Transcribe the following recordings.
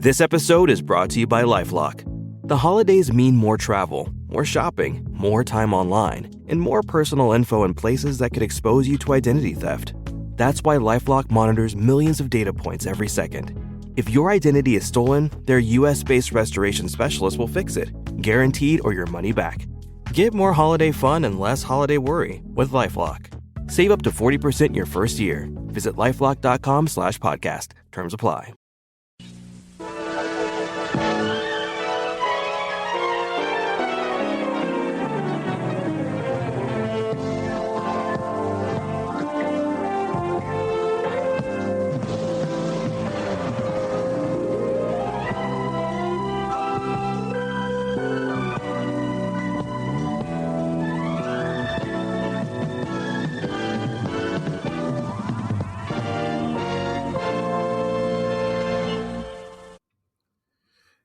This episode is brought to you by LifeLock. The holidays mean more travel, more shopping, more time online, and more personal info in places that could expose you to identity theft. That's why LifeLock monitors millions of data points every second. If your identity is stolen, their US-based restoration specialist will fix it, guaranteed or your money back. Get more holiday fun and less holiday worry with LifeLock. Save up to 40% your first year. Visit LifeLock.com/podcast. Terms apply.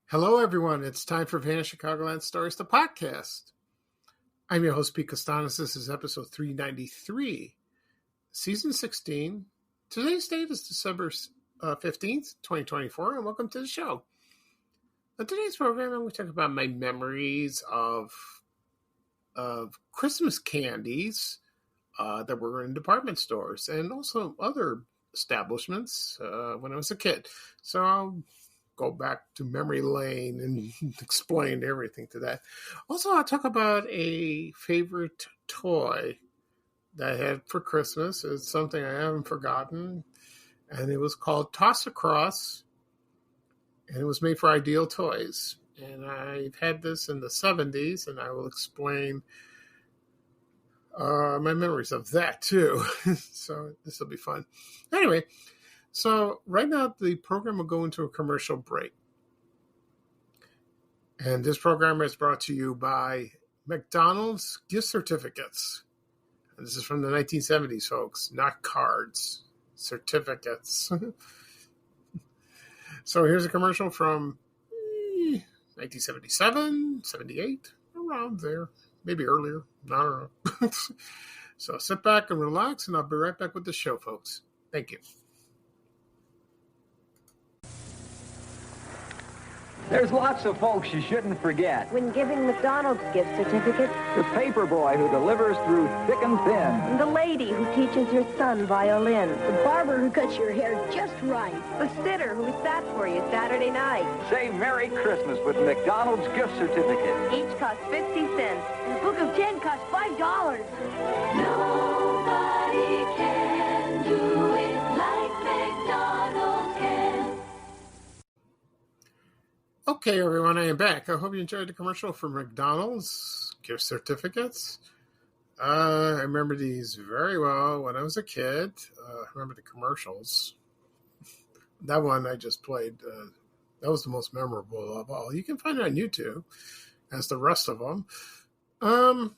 Hello, everyone. It's time for Vanished Chicagoland Stories, the podcast. I'm your host, Pete Costanis. This is episode 393, season 16. Today's date is December 15th, 2024, and welcome to the show. On today's program, I'm going to talk about my memories of Christmas candies that were in department stores and also other establishments when I was a kid. So I'll go back to memory lane and explain everything to that. Also, I'll talk about a favorite toy that I had for Christmas. It's something I haven't forgotten, and it was called Toss Across, and it was made for Ideal Toys. And I've had this in the 70s, and I will explain my memories of that too. So this will be fun. Anyway, so right now the program will go into a commercial break. And this program is brought to you by McDonald's gift certificates. And this is from the 1970s, folks, not cards, certificates. So here's a commercial from 1977, 78, around there, maybe earlier. I don't know. So sit back and relax, and I'll be right back with the show, folks. Thank you. There's lots of folks you shouldn't forget. When giving McDonald's gift certificates, The paper boy who delivers through thick and thin. the lady who teaches your son violin, The barber who cuts your hair just right. the sitter who sat for you Saturday night. Say Merry Christmas with McDonald's gift certificate. Each cost 50 cents. And a book of 10 costs $5. Nobody can do it like McDonald's can. Okay, everyone, I am back. I hope you enjoyed the commercial for McDonald's gift certificates. I remember these very well when I was a kid. I remember the commercials. That one I just played. That was the most memorable of all. You can find it on YouTube, as the rest of them. I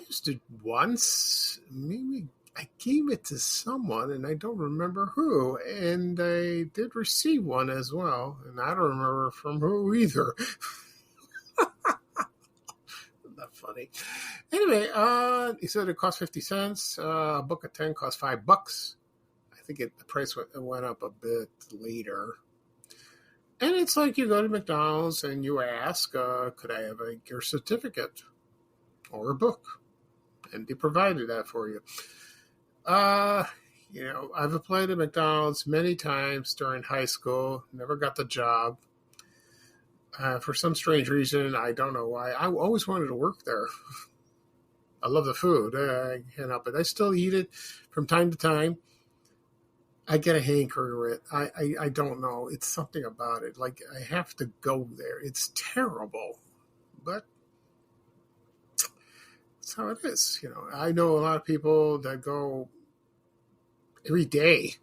used to once, maybe I gave it to someone, and I don't remember who, and I did receive one as well, and I don't remember from who either. Not funny. Anyway, he said it cost 50 cents. A book of 10 cost $5. I think the price went up a bit later. And it's like you go to McDonald's and you ask, could I have a gift certificate or a book? And they provided that for you. I've applied at McDonald's many times during high school, never got the job. For some strange reason, I don't know why. I always wanted to work there. I love the food. I can't help it. I still eat it from time to time. I get a hankering. I don't know. It's something about it. Like, I have to go there. It's terrible. But that's how it is. I know a lot of people that go every day.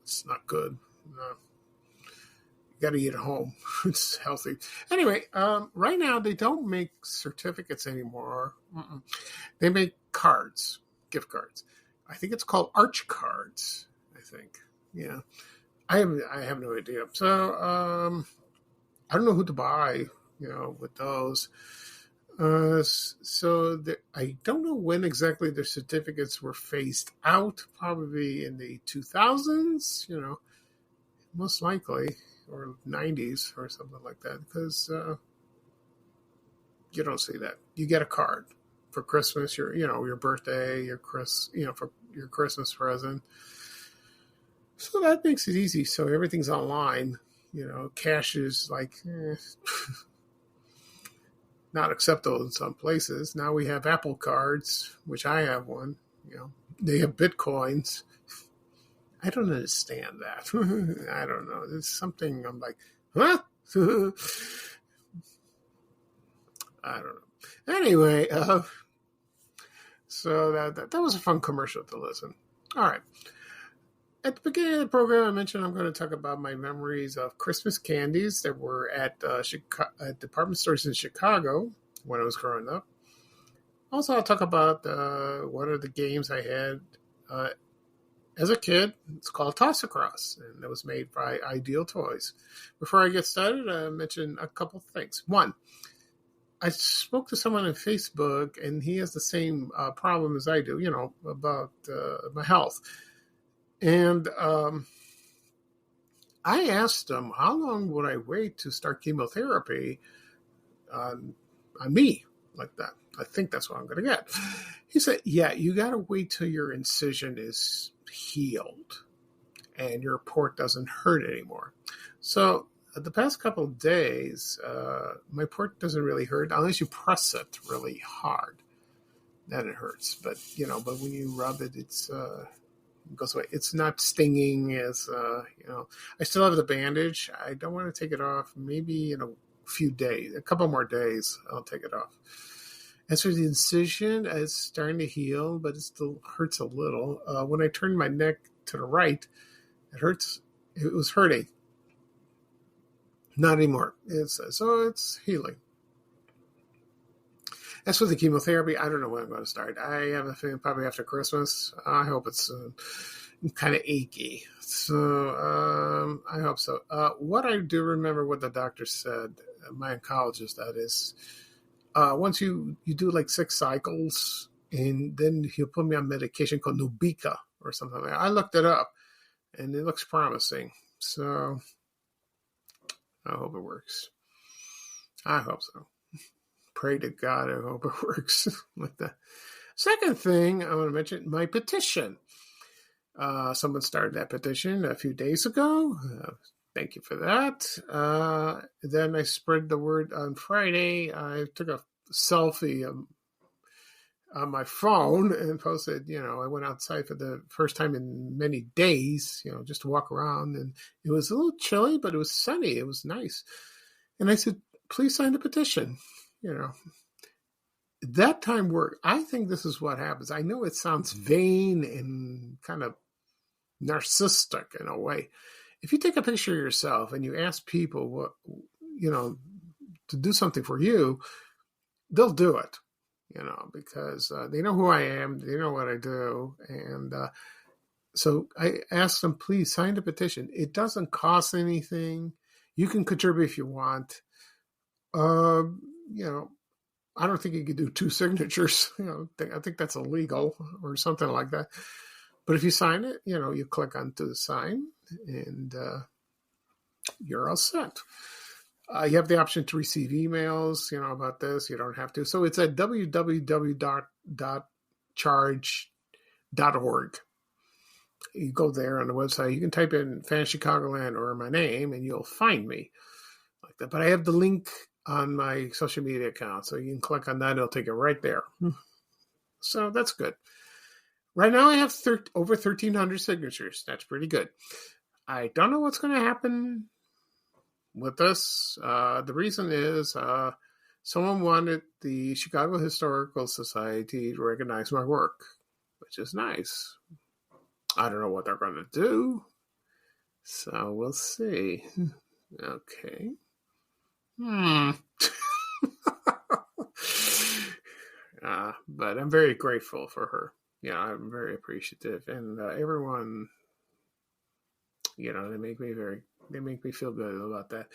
It's not good. No. You got to eat at home. It's healthy. Anyway, right now they don't make certificates anymore. They make cards, gift cards. I think it's called Arch Cards. I think. Yeah. I have no idea. So I don't know who to buy. With those. I don't know when exactly the certificates were phased out, probably in the 2000s, most likely. or 90s or something like that, because you don't see that. You get a card for Christmas, your birthday, for your Christmas present. So that makes it easy. So everything's online. Cash is like not acceptable in some places. Now we have Apple cards, which I have one. They have Bitcoins. I don't understand that. I don't know. There's something I'm like, huh? I don't know. Anyway, so that was a fun commercial to listen. All right. At the beginning of the program, I mentioned I'm going to talk about my memories of Christmas candies that were at department stores in Chicago when I was growing up. Also, I'll talk about one of the games I had as a kid. It's called Toss Across, and it was made by Ideal Toys. Before I get started, I mention a couple things. One, I spoke to someone on Facebook, and he has the same problem as I do, about my health. And I asked him, how long would I wait to start chemotherapy on me like that? I think that's what I'm going to get. He said, yeah, you got to wait till your incision is healed and your port doesn't hurt anymore. So the past couple of days, my port doesn't really hurt unless you press it really hard. Then it hurts. But when you rub it, it goes away. It's not stinging as, I still have the bandage. I don't want to take it off. Maybe in a few days, a couple more days, I'll take it off. As for the incision, it's starting to heal, but it still hurts a little. When I turned my neck to the right, it hurts. It was hurting. Not anymore. So it's healing. As for the chemotherapy, I don't know when I'm going to start. I have a feeling probably after Christmas. I hope it's kind of achy. So I hope so. What I do remember what the doctor said, my oncologist, that is, once you do like 6 cycles, and then he'll put me on medication called Nubeqa or something like that. I looked it up, and it looks promising. So I hope it works. I hope so. Pray to God, I hope it works like that. Second thing I want to mention, my petition. Someone started that petition a few days ago. Thank you for that. Then I spread the word on Friday. I took a selfie on my phone and posted, I went outside for the first time in many days, just to walk around. And it was a little chilly, but it was sunny. It was nice. And I said, please sign the petition. That time worked. I think this is what happens. I know it sounds vain and kind of narcissistic in a way. If you take a picture of yourself and you ask people what, to do something for you, they'll do it, because they know who I am. They know what I do. And so I asked them, please sign the petition. It doesn't cost anything. You can contribute if you want. I don't think you could do 2 signatures. I think that's illegal or something like that. But if you sign it, you click onto the sign and you're all set. You have the option to receive emails, about this. You don't have to. So it's at www.charge.org. You go there on the website. You can type in Fan Chicagoland or my name and you'll find me like that. But I have the link on my social media account. So you can click on that. It'll take you right there. So that's good. Right now I have over 1,300 signatures. That's pretty good. I don't know what's going to happen with this. The reason is someone wanted the Chicago Historical Society to recognize my work, which is nice. I don't know what they're going to do. So we'll see. Okay. But I'm very grateful for her. I'm very appreciative, and everyone, they make me feel good about that.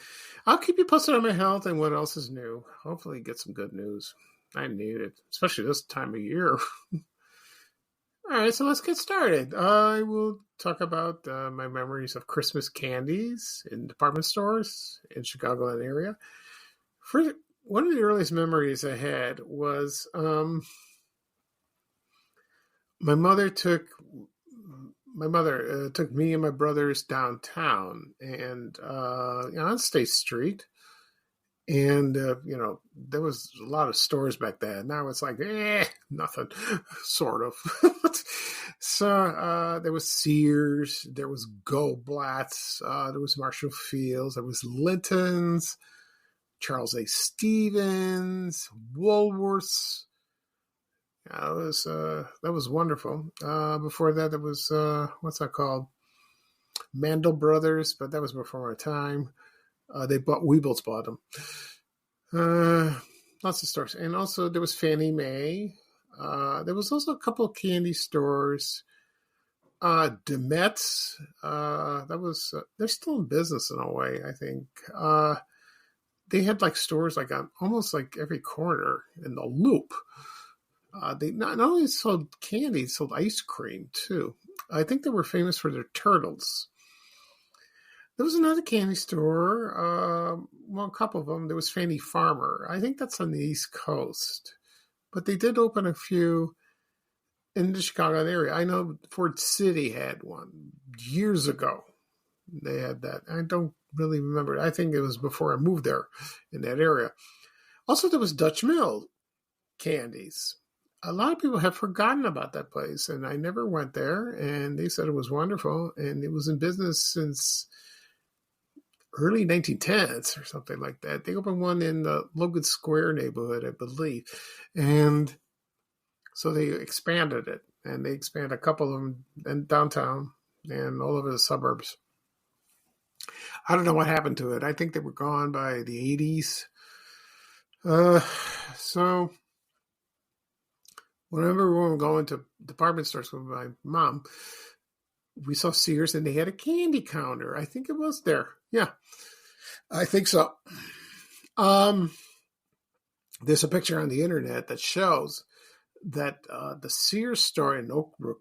I'll keep you posted on my health and what else is new. Hopefully get some good news. I need it, especially this time of year. All right, so let's get started. I will talk about my memories of Christmas candies in department stores in Chicagoland area. First, one of the earliest memories I had was my mother took me and my brothers downtown and on State Street. And, there was a lot of stores back then. Now it's like, nothing, sort of. So there was Sears, there was Goldblatt's, there was Marshall Fields, there was Linton's, Charles A. Stevens, Woolworths. That was wonderful. Before that, there was, what's that called? Mandel Brothers, but that was before my time. Weebles bought them. Lots of stores. And also there was Fannie Mae. There was also a couple of candy stores. Demet's, they're still in business in a way, I think. They had like stores like on almost like every corner in the Loop. They not only sold candy, they sold ice cream too. I think they were famous for their turtles. There was another candy store, a couple of them. There was Fannie Farmer. I think that's on the East Coast. But they did open a few in the Chicago area. I know Ford City had one years ago. They had that. I don't really remember. I think it was before I moved there in that area. Also, there was Dutch Mill Candies. A lot of people have forgotten about that place, and I never went there, and they said it was wonderful, and it was in business since early 1910s or something like that. They opened one in the Logan Square neighborhood, I believe. And so they expanded it, and they expanded a couple of them in downtown and all over the suburbs. I don't know what happened to it. I think they were gone by the 80s. So whenever we were going to department stores with my mom, we saw Sears and they had a candy counter. I think it was there. Yeah, I think so. There's a picture on the internet that shows that the Sears store in Oakbrook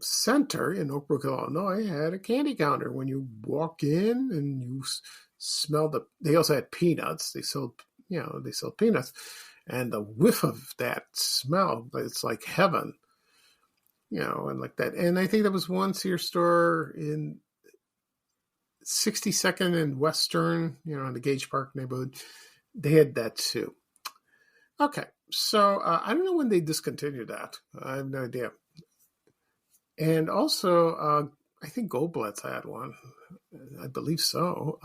Center in Oakbrook, Illinois, had a candy counter. When you walk in and you smell they also had peanuts. They sold peanuts, and the whiff of that smell, it's like heaven. And like that. And I think there was one Sears store in 62nd and Western, in the Gage Park neighborhood. They had that too. Okay, so I don't know when they discontinued that. I have no idea. And also, I think Goldblatt's had one. I believe so.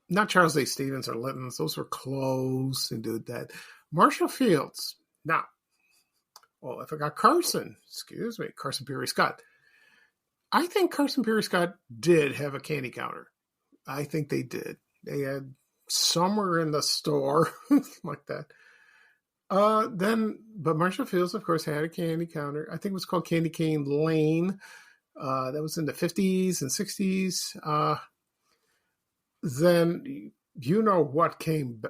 Not Charles A. Stevens or Linton's. Those were closed and did that. Marshall Fields. Now, I forgot Carson. Excuse me, Carson Peary Scott. I think Carson Peary Scott did have a candy counter. I think they did. They had somewhere in the store like that. But Marshall Fields, of course, had a candy counter. I think it was called Candy Cane Lane. That was in the 50s and 60s. Then, what came,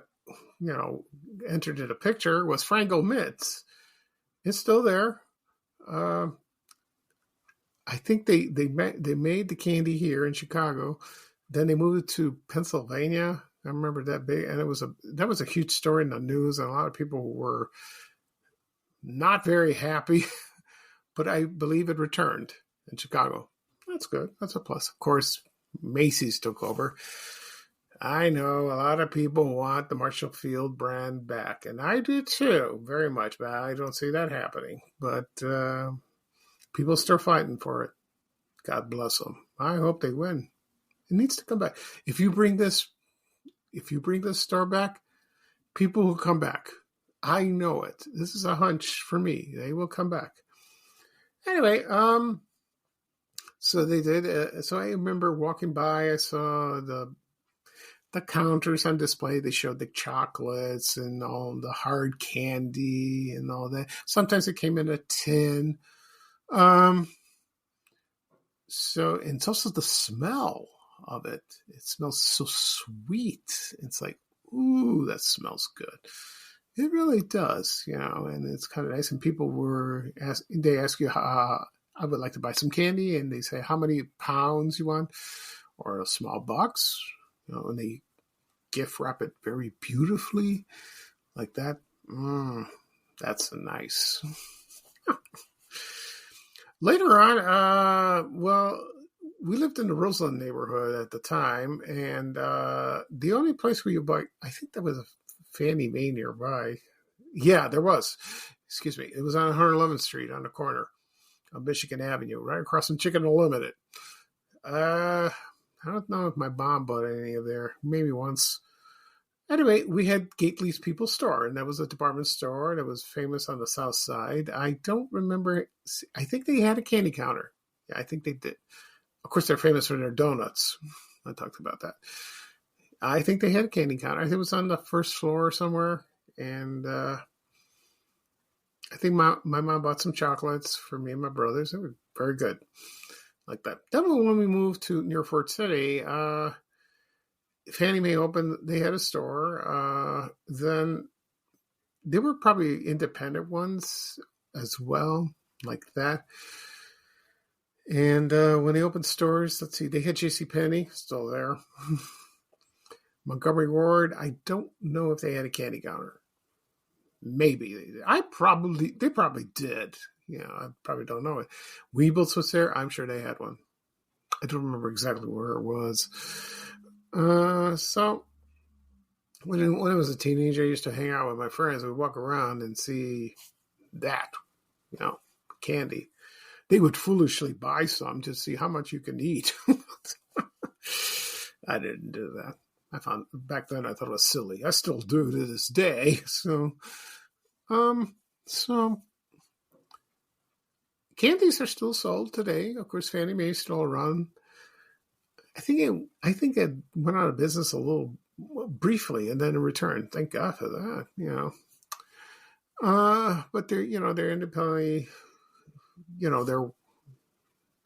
entered into the picture was Frango Mints. It's still there. I think they made the candy here in Chicago. Then they moved it to Pennsylvania. I remember that big, and that was a huge story in the news, and a lot of people were not very happy. But I believe it returned in Chicago. That's good. That's a plus. Of course, Macy's took over. I know a lot of people want the Marshall Field brand back, and I do too, very much, but I don't see that happening. But people are still fighting for it. God bless them. I hope they win. It needs to come back. If you bring this store back, people will come back. I know it. This is a hunch for me. They will come back. Anyway, so they did. So I remember walking by. I saw the counters on display. They showed the chocolates and all the hard candy and all that. Sometimes it came in a tin. So, and it's also the smell of it. It smells so sweet. It's like, ooh, that smells good. It really does, and it's kind of nice. And people they ask you, I would like to buy some candy, and they say, how many pounds you want, or a small box, and they gift wrap it very beautifully like that. That's nice. Later on, we lived in the Roseland neighborhood at the time, and the only place where you buy, I think there was a Fannie Mae nearby. Yeah, there was. Excuse me. It was on 111th Street on the corner of Michigan Avenue, right across from Chicken Unlimited. I don't know if my mom bought any of there. Maybe once. Anyway, we had Gately's People's Store, and that was a department store that was famous on the South Side. I don't remember. I think they had a candy counter. Yeah, I think they did. Of course, they're famous for their donuts. I talked about that. I think they had a candy counter. I think it was on the first floor somewhere. And I think my mom bought some chocolates for me and my brothers. They were very good. Like that. Then when we moved to near Fort City, Fannie Mae opened, they had a store. Then there were probably independent ones as well, like that. And when they opened stores, let's see, they had JCPenney, still there. Montgomery Ward, I don't know if they had a candy counter. Maybe they did. They probably did. I probably don't know it. Weebles was there. I'm sure they had one. I don't remember exactly where it was. So when I was a teenager, I used to hang out with my friends. We'd walk around and see that, candy. They would foolishly buy some to see how much you can eat. I didn't do that. Back then I thought it was silly. I still do to this day. So candies are still sold today. Of course, Fannie Mae is still around. I think it went out of business a little briefly and then it returned. Thank God for that. But they're independently.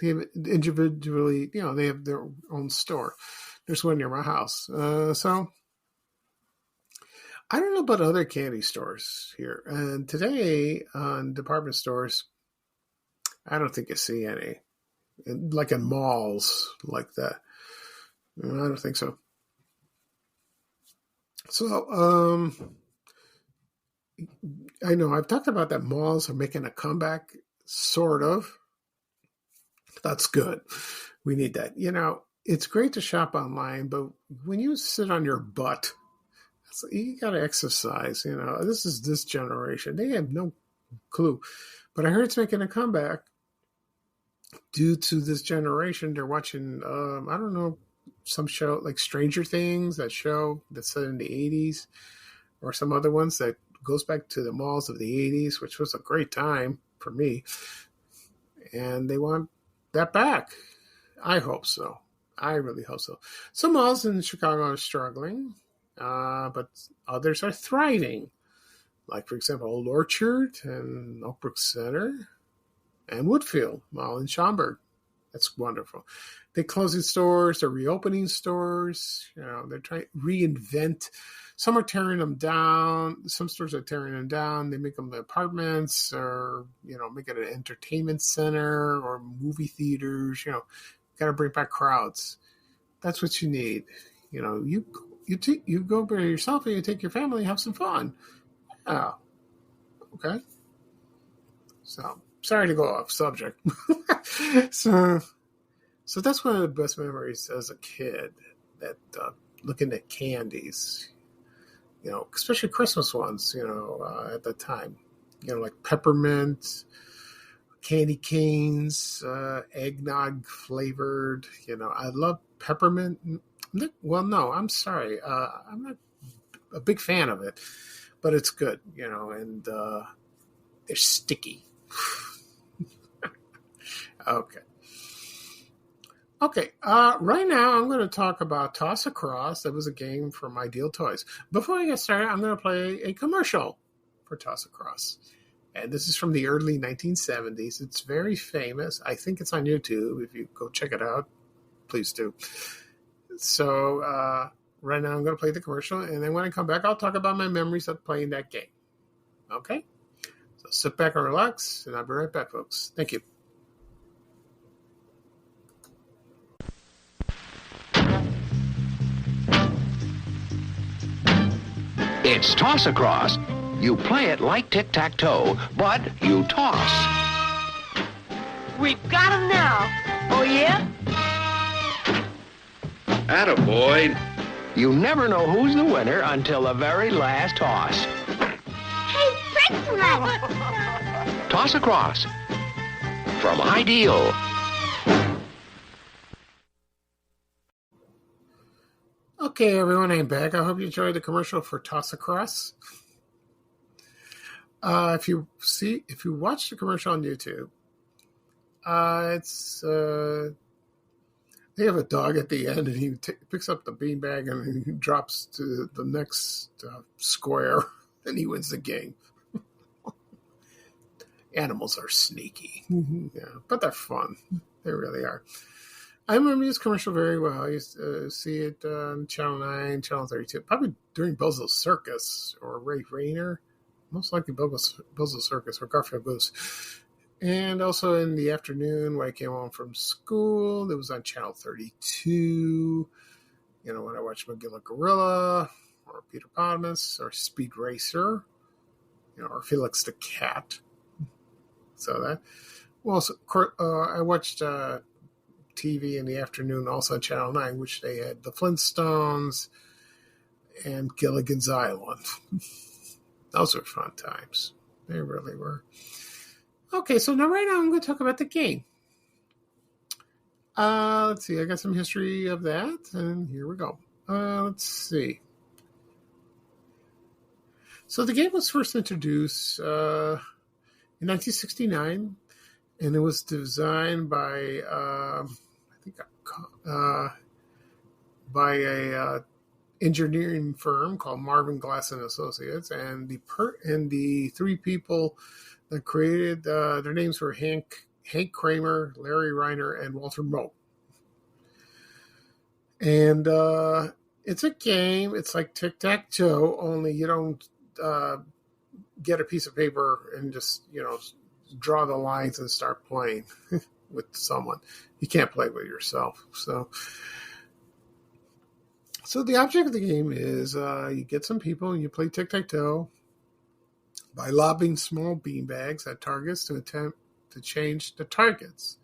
They individually, they have their own store. There's one near my house. So I don't know about other candy stores here. And today on department stores, I don't think you see any. Like in malls like that. I don't think so. So, I know I've talked about that malls are making a comeback, sort of. That's good. We need that. It's great to shop online, but when you sit on your butt, you got to exercise. This is this generation. They have no clue. But I heard it's making a comeback due to this generation. They're watching, I don't know, some show like Stranger Things, that's set in the 80s, or some other ones that goes back to the malls of the 80s, which was a great time for me. And they want that back. I hope so. I really hope so. Some malls in Chicago are struggling, but others are thriving. Like, for example, Old Orchard and Oakbrook Center and Woodfield Mall in Schaumburg. That's wonderful. They're closing stores. They're reopening stores. They're trying to reinvent. Some are tearing them down. Some stores are tearing them down. They make them apartments or, make it an entertainment center or movie theaters. Got to bring back crowds. That's what you need. You go by yourself and you take your family and have some fun. Yeah. Okay. So sorry to go off subject. So that's one of the best memories as a kid. That looking at candies, especially Christmas ones. At the time, like peppermint. Candy canes, eggnog flavored. I love peppermint. Well, no, I'm sorry. I'm not a big fan of it, but it's good, and they're sticky. Okay. Right now I'm going to talk about Toss Across. That was a game from Ideal Toys. Before I get started, I'm going to play a commercial for Toss Across. And this is from the early 1970s. It's very famous. I think it's on YouTube. If you go check it out, please do. So right now I'm going to play the commercial. And then when I come back, I'll talk about my memories of playing that game. Okay? So sit back and relax, and I'll be right back, folks. Thank you. It's Toss Across. You play it like tic-tac-toe, but you toss. We've got him now. Oh, yeah? Attaboy. You never know who's the winner until the very last toss. Hey, Frenchman! Toss Across. From Ideal. Okay, everyone, I'm back. I hope you enjoyed the commercial for Toss Across. If you watch the commercial on YouTube, they have a dog at the end, and he picks up the beanbag and he drops to the next square, and he wins the game. Animals are sneaky, yeah, but they're fun. They really are. I remember this commercial very well. I used to see it on Channel 9, Channel 32, probably during Bozo's Circus or Ray Rayner. Most likely Bozo's Circus or Garfield Booze. And also in the afternoon when I came home from school, it was on Channel 32. You know, when I watched McGilla Gorilla or Peter Potamus or Speed Racer, you know, or Felix the Cat. So that. Well, so, I watched TV in the afternoon also on Channel 9, which they had the Flintstones and Gilligan's Island. Those were fun times. They really were. Okay, so right now I'm going to talk about the game. Let's see. I got some history of that, and here we go. Let's see. So the game was first introduced in 1969, and it was designed by by a engineering firm called Marvin Glass and Associates, and the three people that created their names were Hank Kramer, Larry Reiner, and Walter Moe. And it's a game. It's like tic-tac-toe, only you don't get a piece of paper and just, you know, draw the lines and start playing with someone. You can't play with yourself. So the object of the game is you get some people and you play tic-tac-toe by lobbing small beanbags at targets to attempt to change the targets.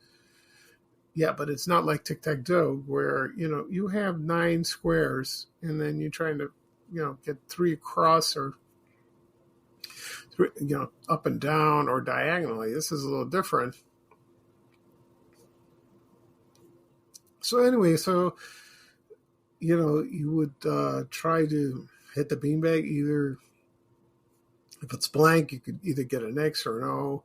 Yeah, but it's not like tic-tac-toe where, you know, you have 9 squares and then you're trying to, you know, get 3 across or, you know, up and down or diagonally. This is a little different. So anyway, you know, you would try to hit the beanbag. Either if it's blank, you could either get an X or an O.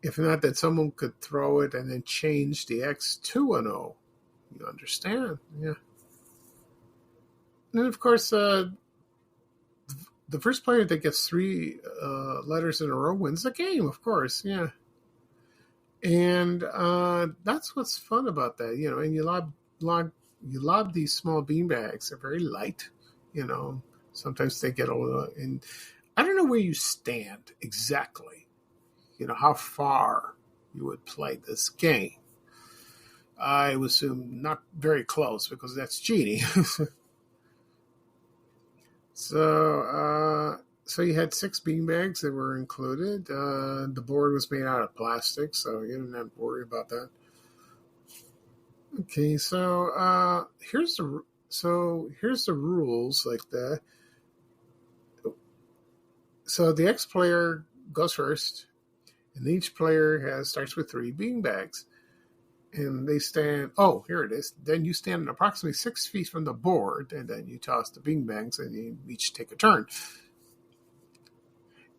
If not, then someone could throw it and then change the X to an O. You understand? Yeah. And of course, the first player that gets 3 letters in a row wins the game, of course. Yeah. And that's what's fun about that, you know. And you lob these small beanbags. They're very light, you know. Sometimes they get a little. And I don't know where you stand exactly. You know how far you would play this game. I would assume not very close because that's cheating. So you had 6 beanbags that were included. The board was made out of plastic, so you didn't have to worry about that. Okay, so here's the rules like that. So the X player goes first, and each player starts with 3 beanbags. And they stand, oh, here it is. Then you stand approximately 6 feet from the board, and then you toss the beanbags, and you each take a turn.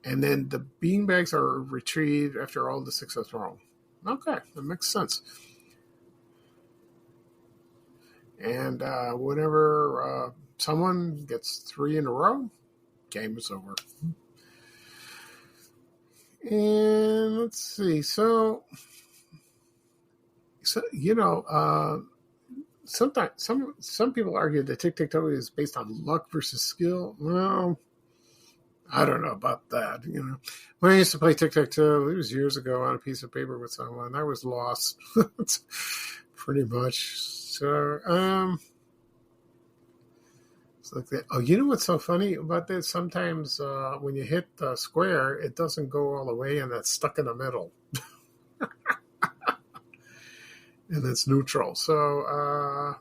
And then the beanbags are retrieved after all the 6 are thrown. Okay, that makes sense. And whenever someone gets 3 in a row, game is over. And let's see. So you know, sometimes some people argue that tic-tac-toe is based on luck versus skill. Well, I don't know about that. When I used to play tic-tac-toe, it was years ago on a piece of paper with someone. I was lost, pretty much. So, it's like that. Oh, you know what's so funny about this? Sometimes when you hit the square, it doesn't go all the way, and it's stuck in the middle. And it's neutral. So,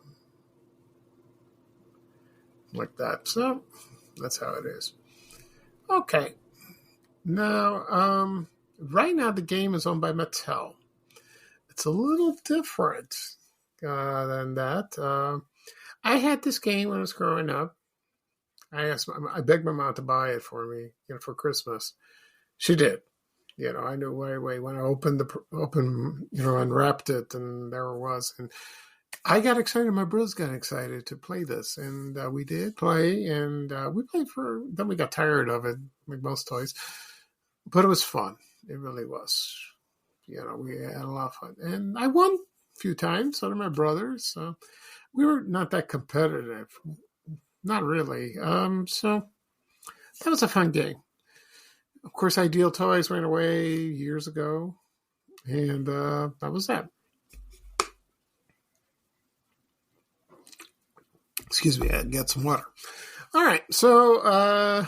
like that. So, that's how it is. Okay. Now, right now the game is owned by Mattel. It's a little different than that. I had this game when I was growing up. I begged my mom to buy it for me, for Christmas. She did. I knew right away when I unwrapped it, and there it was. And I got excited. My brothers got excited to play this, and we did play, and we played then we got tired of it, like most toys. But it was fun. It really was. We had a lot of fun. And I won a few times, so did my brothers. We were not that competitive. Not really. So that was a fun game. Of course, Ideal Toys went away years ago. And that was that. Excuse me, I had to get some water. All right, so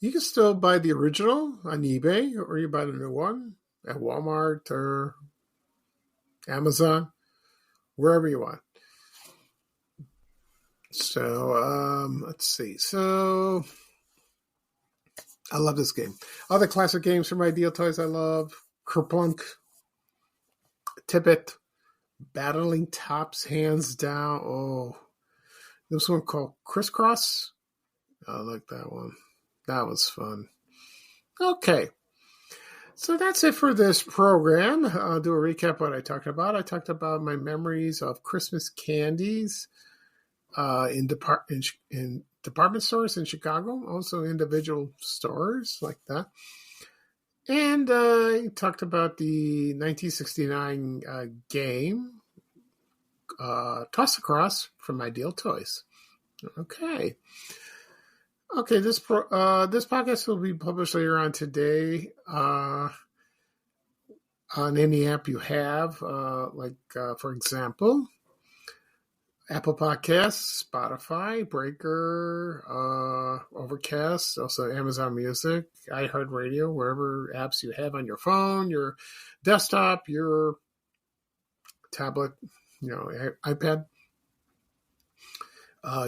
you can still buy the original on eBay, or you buy the new one at Walmart or Amazon, wherever you want. So let's see. So I love this game. Other classic games from Ideal Toys I love: Kerplunk, Tippet, Battling Tops, hands down. Oh, there's one called Crisscross. I like that one. That was fun. Okay. So that's it for this program. I'll do a recap of what I talked about. I talked about my memories of Christmas candies in department stores in Chicago, also individual stores like that. And I talked about the 1969 game, Toss Across from Ideal Toys. Okay. This podcast will be published later on today on any app you have, for example, Apple Podcasts, Spotify, Breaker, Overcast, also Amazon Music, iHeartRadio, wherever apps you have on your phone, your desktop, your tablet, iPad.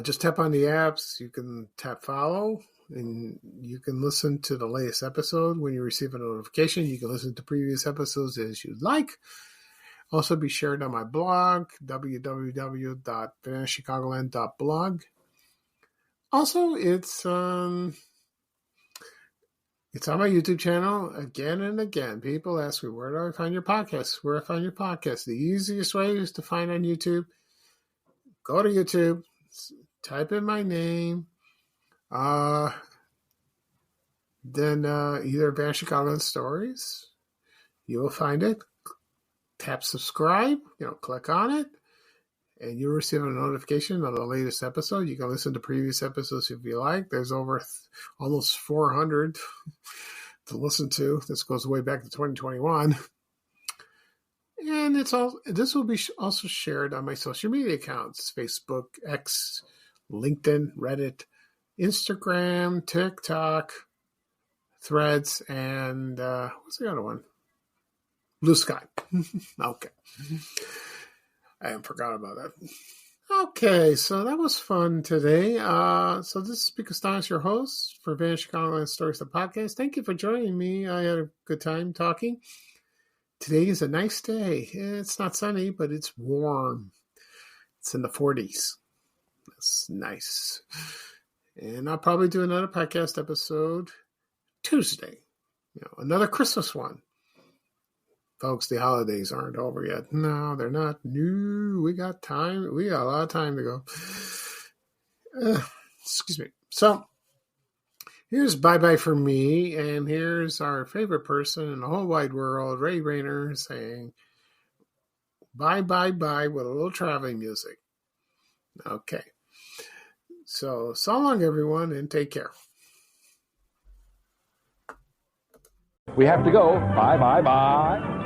Just tap on the apps. You can tap follow, and you can listen to the latest episode when you receive a notification. You can listen to previous episodes as you'd like. Also be shared on my blog, www.bananachicagoland.blog. Also, it's on my YouTube channel again and again. People ask me, where do I find your podcast? Where do I find your podcast? The easiest way is to find on YouTube. Go to YouTube. Type in my name, then either Van Chicagoland Stories, you will find it. Tap subscribe, click on it, and you'll receive a notification of the latest episode. You can listen to previous episodes if you like. There's over almost 400 to listen to. This goes way back to 2021. And this will be also shared on my social media accounts: Facebook, X, LinkedIn, Reddit, Instagram, TikTok, Threads, and what's the other one? Blue Sky. Okay. I forgot about that. Okay, so that was fun today. So this is Speak Astonis, your host for Van Chicagoland Stories, the podcast. Thank you for joining me. I had a good time talking. Today is a nice day. It's not sunny, but it's warm. It's in the 40s. That's nice. And I'll probably do another podcast episode Tuesday. Another Christmas one. Folks, the holidays aren't over yet. No, they're not. No, we got time. We got a lot of time to go. Excuse me. So, here's bye-bye for me, and here's our favorite person in the whole wide world, Ray Rayner, saying bye-bye-bye with a little traveling music. Okay. So long, everyone, and take care. We have to go. Bye, bye, bye.